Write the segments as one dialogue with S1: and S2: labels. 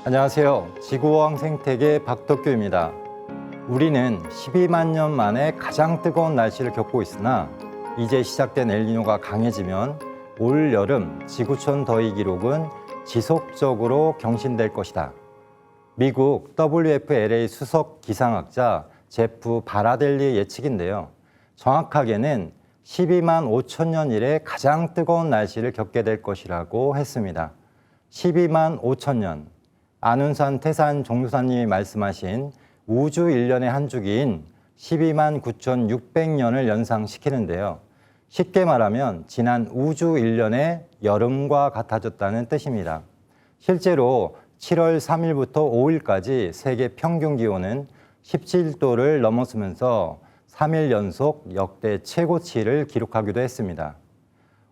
S1: 안녕하세요. 지구어항 생태계 박덕규입니다. 우리는 12만 년 만에 가장 뜨거운 날씨를 겪고 있으나 이제 시작된 엘니뇨가 강해지면 올 여름 지구촌 더위 기록은 지속적으로 경신될 것이다. 미국 WFLA 수석 기상학자 제프 바라델리의 예측인데요. 정확하게는 12만 5천 년 이래 가장 뜨거운 날씨를 겪게 될 것이라고 했습니다. 12만 5천 년. 안윤산 태산 종교사님이 말씀하신 우주 1년의 한 주기인 12만 9,600년을 연상시키는데요. 쉽게 말하면 지난 우주 1년의 여름과 같아졌다는 뜻입니다. 실제로 7월 3일부터 5일까지 세계 평균 기온은 17도를 넘어서면서 3일 연속 역대 최고치를 기록하기도 했습니다.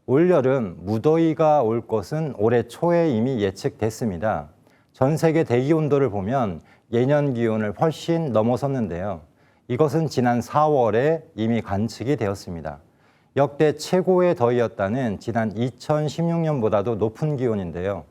S1: 올여름 무더위가 올 것은 올해 초에 이미 예측됐습니다. 전 세계 대기 온도를 보면 예년 기온을 훨씬 넘어섰는데요. 이것은 지난 4월에 이미 관측이 되었습니다. 역대 최고의 더위였다는 지난 2016년보다도 높은 기온인데요.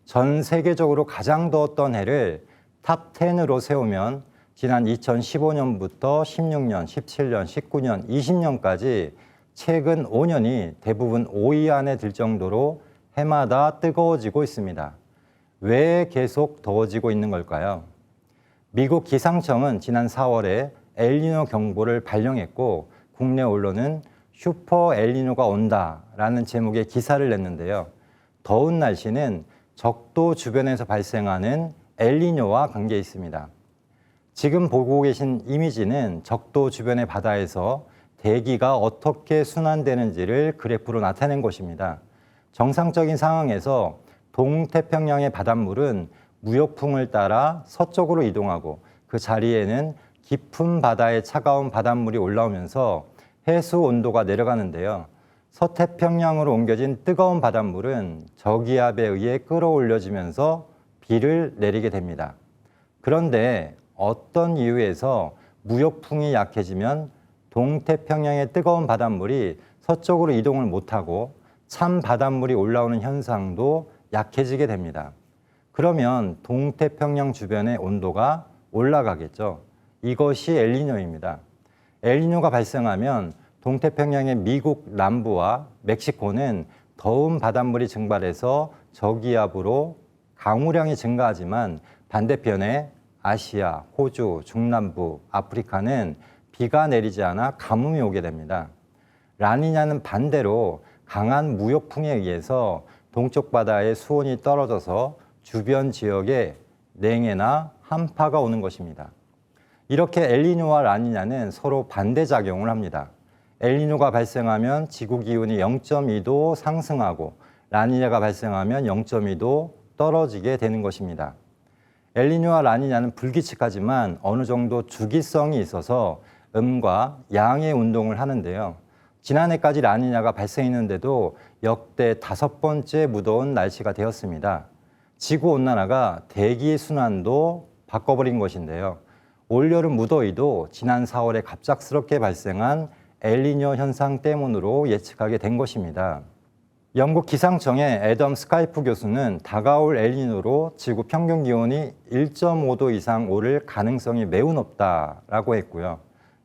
S1: 전 세계적으로 가장 더웠던 해를 탑 10으로 세우면 지난 2015년부터 16년, 17년, 19년, 20년까지 최근 5년이 대부분 5위 안에 들 정도로 해마다 뜨거워지고 있습니다. 왜 계속 더워지고 있는 걸까요? 미국 기상청은 지난 4월에 엘니뇨 경보를 발령했고 국내 언론은 슈퍼 엘니뇨가 온다라는 제목의 기사를 냈는데요. 더운 날씨는 적도 주변에서 발생하는 엘니뇨와 관계 있습니다. 지금 보고 계신 이미지는 적도 주변의 바다에서 대기가 어떻게 순환되는지를 그래프로 나타낸 것입니다. 정상적인 상황에서 동태평양의 바닷물은 무역풍을 따라 서쪽으로 이동하고 그 자리에는 깊은 바다의 차가운 바닷물이 올라오면서 해수 온도가 내려가는데요. 서태평양으로 옮겨진 뜨거운 바닷물은 저기압에 의해 끌어올려지면서 비를 내리게 됩니다. 그런데 어떤 이유에서 무역풍이 약해지면 동태평양의 뜨거운 바닷물이 서쪽으로 이동을 못하고 찬 바닷물이 올라오는 현상도 약해지게 됩니다. 그러면 동태평양 주변의 온도가 올라가겠죠. 이것이 엘니뇨입니다. 엘니뇨가 발생하면 동태평양의 미국 남부와 멕시코는 더운 바닷물이 증발해서 저기압으로 강우량이 증가하지만 반대편에 아시아, 호주, 중남부, 아프리카는 비가 내리지 않아 가뭄이 오게 됩니다. 라니냐는 반대로 강한 무역풍에 의해서 동쪽 바다의 수온이 떨어져서 주변 지역에 냉해나 한파가 오는 것입니다. 이렇게 엘니뇨와 라니냐는 서로 반대작용을 합니다. 엘니뇨가 발생하면 지구 기온이 0.2도 상승하고 라니냐가 발생하면 0.2도 떨어지게 되는 것입니다. 엘니뇨와 라니냐는 불규칙하지만 어느 정도 주기성이 있어서 음과 양의 운동을 하는데요. 지난해까지 라니냐가 발생했는데도 역대 5번째 무더운 날씨가 되었습니다. 지구온난화가 대기 순환도 바꿔버린 것인데요. 올여름 무더위도 지난 4월에 갑작스럽게 발생한 엘니뇨 현상 때문으로 예측하게 된 것입니다. 영국 기상청의 애덤 스카이프 교수는 다가올 엘니뇨로 지구 평균 기온이 1.5도 이상 오를 가능성이 매우 높다라고 했고요.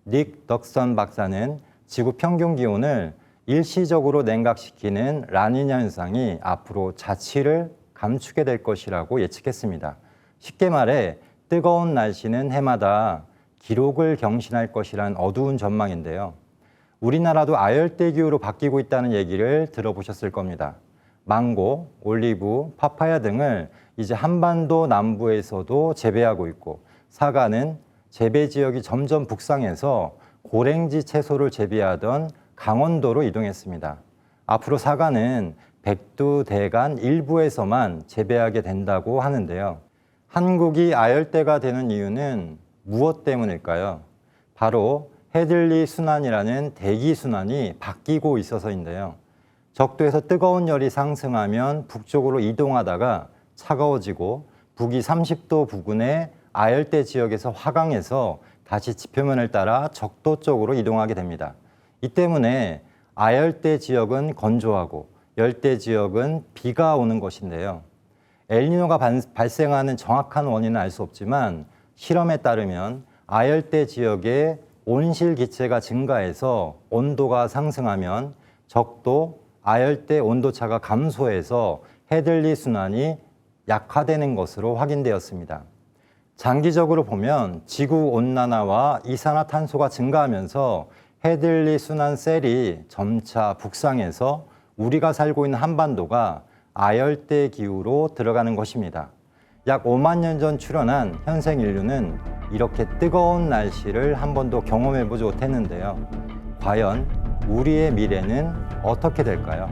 S1: 닉 덕선 박사는 지구 평균 기온을 일시적으로 냉각시키는 라니냐 현상이 앞으로 자취를 감추게 될 것이라고 예측했습니다. 쉽게 말해 뜨거운 날씨는 해마다 기록을 경신할 것이란 어두운 전망인데요. 우리나라도 아열대 기후로 바뀌고 있다는 얘기를 들어보셨을 겁니다. 망고, 올리브, 파파야 등을 이제 한반도 남부에서도 재배하고 있고 사과는 재배 지역이 점점 북상해서 고랭지 채소를 재배하던 강원도로 이동했습니다. 앞으로 사과는 백두대간 일부에서만 재배하게 된다고 하는데요. 한국이 아열대가 되는 이유는 무엇 때문일까요? 바로 해들리 순환이라는 대기 순환이 바뀌고 있어서인데요. 적도에서 뜨거운 열이 상승하면 북쪽으로 이동하다가 차가워지고 북위 30도 부근의 아열대 지역에서 화강해서 다시 지표면을 따라 적도 쪽으로 이동하게 됩니다. 이 때문에 아열대 지역은 건조하고 열대 지역은 비가 오는 것인데요. 엘니뇨가 발생하는 정확한 원인은 알 수 없지만 실험에 따르면 아열대 지역의 온실 기체가 증가해서 온도가 상승하면 적도 아열대 온도차가 감소해서 해들리 순환이 약화되는 것으로 확인되었습니다. 장기적으로 보면 지구 온난화와 이산화탄소가 증가하면서 해들리 순환 셀이 점차 북상해서 우리가 살고 있는 한반도가 아열대 기후로 들어가는 것입니다. 약 5만 년 전 출현한 현생 인류는 이렇게 뜨거운 날씨를 한 번도 경험해보지 못했는데요. 과연 우리의 미래는 어떻게 될까요?